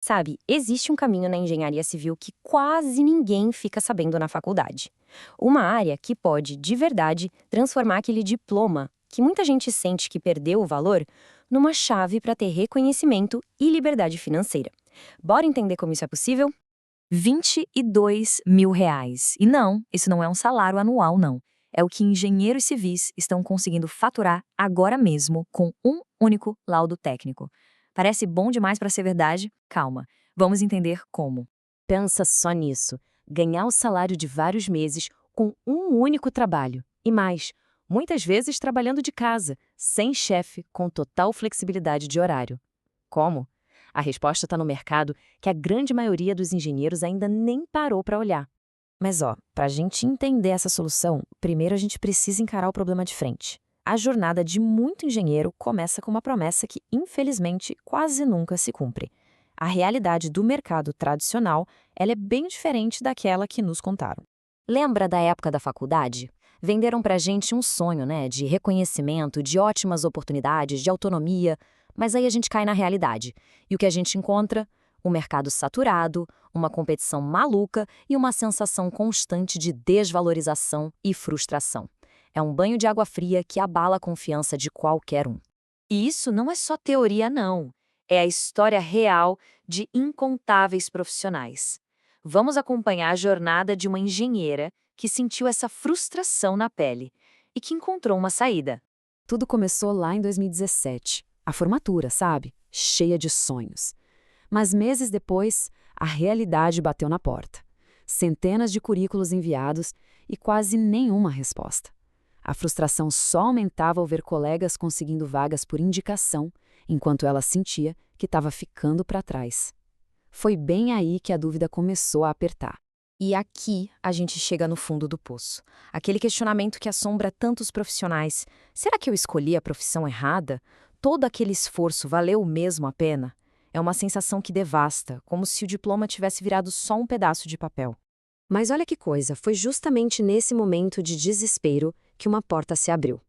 Sabe, existe um caminho na engenharia civil que quase ninguém fica sabendo na faculdade. Uma área que pode, de verdade, transformar aquele diploma, que muita gente sente que perdeu o valor, numa chave para ter reconhecimento e liberdade financeira. Bora entender como isso é possível? R$ 22.000. E não, isso não é um salário anual, não. É o que engenheiros civis estão conseguindo faturar agora mesmo com um único laudo técnico. Parece bom demais para ser verdade? Calma, vamos entender como. Pensa só nisso. Ganhar o salário de vários meses com um único trabalho. E mais, muitas vezes trabalhando de casa, sem chefe, com total flexibilidade de horário. Como? A resposta está no mercado que a grande maioria dos engenheiros ainda nem parou para olhar. Mas para a gente entender essa solução, primeiro a gente precisa encarar o problema de frente. A jornada de muito engenheiro começa com uma promessa que, infelizmente, quase nunca se cumpre. A realidade do mercado tradicional, ela é bem diferente daquela que nos contaram. Lembra da época da faculdade? Venderam pra gente um sonho, né, de reconhecimento, de ótimas oportunidades, de autonomia, mas aí a gente cai na realidade. E o que a gente encontra? Um mercado saturado, uma competição maluca e uma sensação constante de desvalorização e frustração. É um banho de água fria que abala a confiança de qualquer um. E isso não é só teoria, não. É a história real de incontáveis profissionais. Vamos acompanhar a jornada de uma engenheira que sentiu essa frustração na pele e que encontrou uma saída. Tudo começou lá em 2017. A formatura, sabe? Cheia de sonhos. Mas meses depois, a realidade bateu na porta. Centenas de currículos enviados e quase nenhuma resposta. A frustração só aumentava ao ver colegas conseguindo vagas por indicação, enquanto ela sentia que estava ficando para trás. Foi bem aí que a dúvida começou a apertar. E aqui a gente chega no fundo do poço. Aquele questionamento que assombra tantos profissionais. Será que eu escolhi a profissão errada? Todo aquele esforço valeu mesmo a pena? É uma sensação que devasta, como se o diploma tivesse virado só um pedaço de papel. Mas olha que coisa, foi justamente nesse momento de desespero que uma porta se abriu.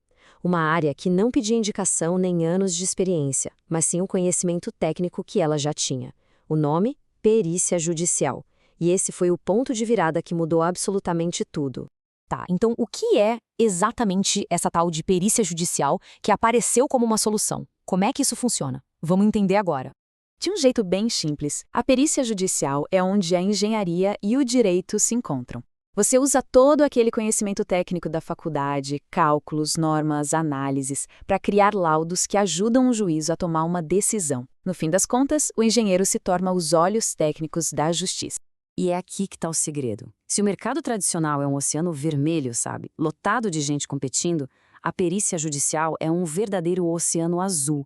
Uma área que não pedia indicação nem anos de experiência, mas sim o conhecimento técnico que ela já tinha. O nome? Perícia Judicial. E esse foi o ponto de virada que mudou absolutamente tudo. Tá, então o que é exatamente essa tal de perícia judicial que apareceu como uma solução? Como é que isso funciona? Vamos entender agora. De um jeito bem simples, a perícia judicial é onde a engenharia e o direito se encontram. Você usa todo aquele conhecimento técnico da faculdade, cálculos, normas, análises, para criar laudos que ajudam o juiz a tomar uma decisão. No fim das contas, o engenheiro se torna os olhos técnicos da justiça. E é aqui que está o segredo. Se o mercado tradicional é um oceano vermelho, sabe, lotado de gente competindo, a perícia judicial é um verdadeiro oceano azul.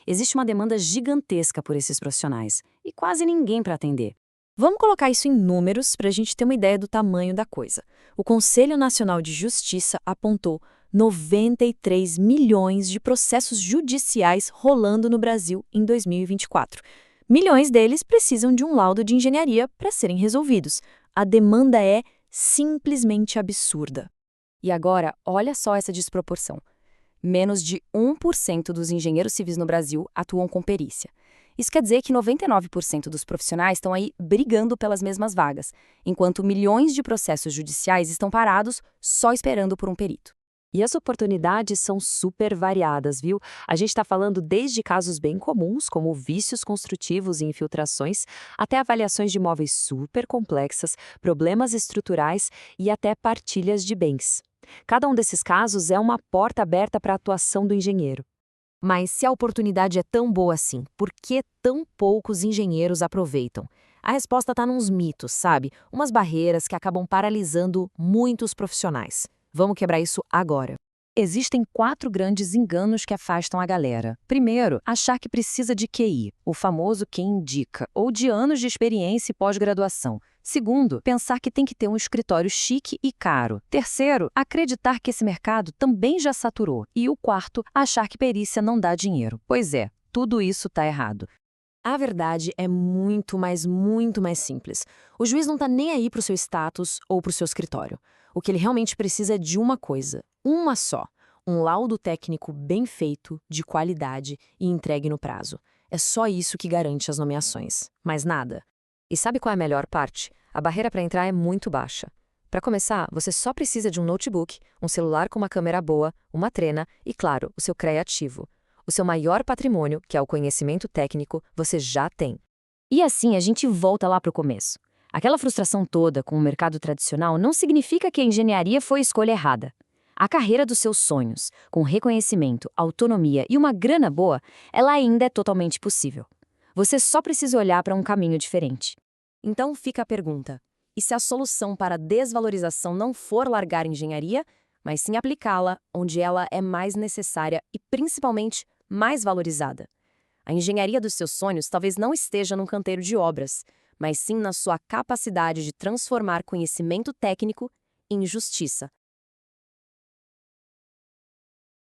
Existe uma demanda gigantesca por esses profissionais e quase ninguém para atender. Vamos colocar isso em números para a gente ter uma ideia do tamanho da coisa. O Conselho Nacional de Justiça apontou 93 milhões de processos judiciais rolando no Brasil em 2024. Milhões deles precisam de um laudo de engenharia para serem resolvidos. A demanda é simplesmente absurda. E agora, olha só essa desproporção. Menos de 1% dos engenheiros civis no Brasil atuam com perícia. Isso quer dizer que 99% dos profissionais estão aí brigando pelas mesmas vagas, enquanto milhões de processos judiciais estão parados só esperando por um perito. E as oportunidades são super variadas, viu? A gente está falando desde casos bem comuns, como vícios construtivos e infiltrações, até avaliações de imóveis super complexas, problemas estruturais e até partilhas de bens. Cada um desses casos é uma porta aberta para a atuação do engenheiro. Mas se a oportunidade é tão boa assim, por que tão poucos engenheiros aproveitam? A resposta está nos mitos, sabe? Umas barreiras que acabam paralisando muitos profissionais. Vamos quebrar isso agora. Existem 4 grandes enganos que afastam a galera. Primeiro, achar que precisa de QI, o famoso quem indica, ou de anos de experiência e pós-graduação. Segundo, pensar que tem que ter um escritório chique e caro. Terceiro, acreditar que esse mercado também já saturou. E o quarto, achar que perícia não dá dinheiro. Pois é, tudo isso está errado. A verdade é muito mais simples. O juiz não está nem aí para o seu status ou para o seu escritório. O que ele realmente precisa é de uma coisa, uma só: um laudo técnico bem feito, de qualidade e entregue no prazo. É só isso que garante as nomeações. Mais nada. E sabe qual é a melhor parte? A barreira para entrar é muito baixa. Para começar, você só precisa de um notebook, um celular com uma câmera boa, uma trena e, claro, o seu CREA ativo. O seu maior patrimônio, que é o conhecimento técnico, você já tem. E assim a gente volta lá para o começo. Aquela frustração toda com o mercado tradicional não significa que a engenharia foi a escolha errada. A carreira dos seus sonhos, com reconhecimento, autonomia e uma grana boa, ela ainda é totalmente possível. Você só precisa olhar para um caminho diferente. Então fica a pergunta: e se a solução para a desvalorização não for largar a engenharia, mas sim aplicá-la onde ela é mais necessária e principalmente mais valorizada? A engenharia dos seus sonhos talvez não esteja num canteiro de obras, mas sim na sua capacidade de transformar conhecimento técnico em justiça.